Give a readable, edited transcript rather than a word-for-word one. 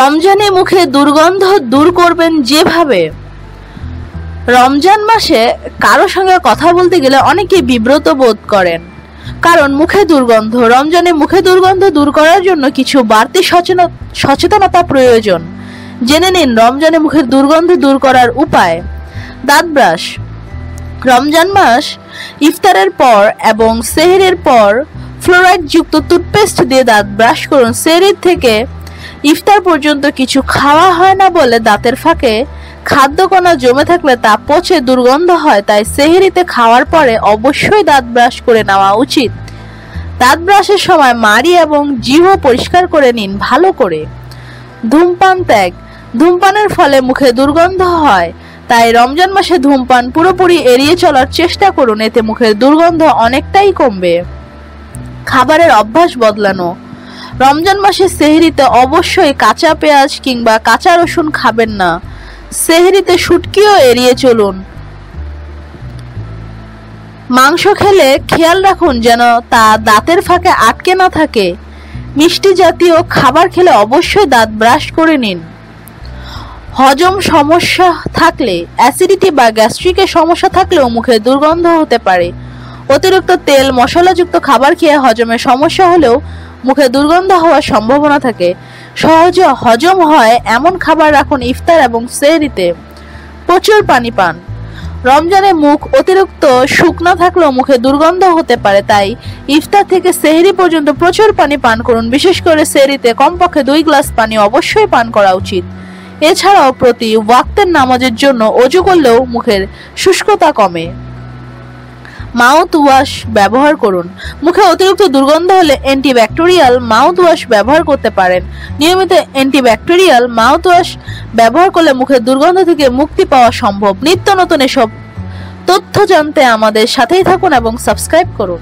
রমজানে মুখে দুর্গন্ধ দূর করবেন যেভাবে। রমজান মাসে কারো সঙ্গে কথা বলতে গেলে অনেকে বিব্রত বোধ করেন, কারণ মুখে দুর্গন্ধ। রমজানে মুখে দুর্গন্ধ দূর করার জন্য কিছু বাড়তি সচেতনতা প্রয়োজন। জেনে নিন রমজানে মুখের দুর্গন্ধ দূর করার উপায়। দাঁত ব্রাশ। রমজান মাস ইফতারের পর এবং সেহরির পর ফ্লোরাইড যুক্ত টুথপেস্ট দিয়ে দাঁত ব্রাশ করুন। সেহরির থেকে ইফতার পর্যন্ত কিছু খাওয়া হয় না বলে দাঁতের ফাঁকে খাদ্যকণা জমে থাকলে তা পচে দুর্গন্ধ হয়, তাই সেহরিতে খাওয়ার পরে অবশ্যই দাঁত ব্রাশ করে নেওয়া উচিত। দাঁত ব্রাশের সময় মাড়ি এবং জিহ্বা পরিষ্কার করে নিন ভালো করে। ধূমপান ত্যাগ। ধূমপানের ফলে মুখে দুর্গন্ধ হয়, তাই রমজান মাসে ধূমপান পুরোপুরি এড়িয়ে চলার চেষ্টা করুন, এতে মুখের দুর্গন্ধ অনেকটাই কমবে। খাবারের অভ্যাস বদলানো। রমজান মাসে সেহরিতে অবশ্যই কাঁচা পেঁয়াজ কিংবা কাঁচা রসুন খাবেন না। সেহরিতে শুটকিও এড়িয়ে চলুন। মাংস খেলে খেয়াল রাখুন যেন তা দাঁতের ফাঁকে আটকে না থাকে। মিষ্টি জাতীয় খাবার খেলে অবশ্যই দাঁত ব্রাশ করে নিন। হজম সমস্যা থাকলে, অ্যাসিডিটি বা গ্যাস্ট্রিকের সমস্যা থাকলেও মুখে দুর্গন্ধ হতে পারে। অতিরিক্ত তেল মশলাযুক্ত খাবার খেয়ে হজমের সমস্যা হলেও মুখে দুর্গন্ধ হওয়ার সম্ভাবনা থাকে। সহজে হজম হয় এমন খাবার রাখুন ইফতার এবং সেহরিতে। প্রচুর পানি পান। রমজানে মুখ অতিরিক্ত শুকনো থাকলেও মুখে দুর্গন্ধ হতে পারে, তাই ইফতার থেকে সেহরি পর্যন্ত প্রচুর পানি পান করুন। বিশেষ করে সেহরিতে কমপক্ষে 2 গ্লাস পানি অবশ্যই পান করা উচিত। এছাড়াও প্রতি ওয়াক্তের নামাজের জন্য অজু করলেও মুখের শুষ্কতা কমে। মাউথ ওয়াশ ব্যবহার করুন। মুখে অতিরিক্ত দুর্গন্ধ হলে অ্যান্টিব্যাকটেরিয়াল মাউথ ওয়াশ ব্যবহার করতে পারেন। নিয়মিত অ্যান্টিব্যাকটেরিয়াল মাউথ ওয়াশ ব্যবহার করলে মুখের দুর্গন্ধ থেকে মুক্তি পাওয়া সম্ভব। নিত্য নতুন এসব তথ্য জানতে আমাদের সাথেই থাকুন এবং সাবস্ক্রাইব করুন।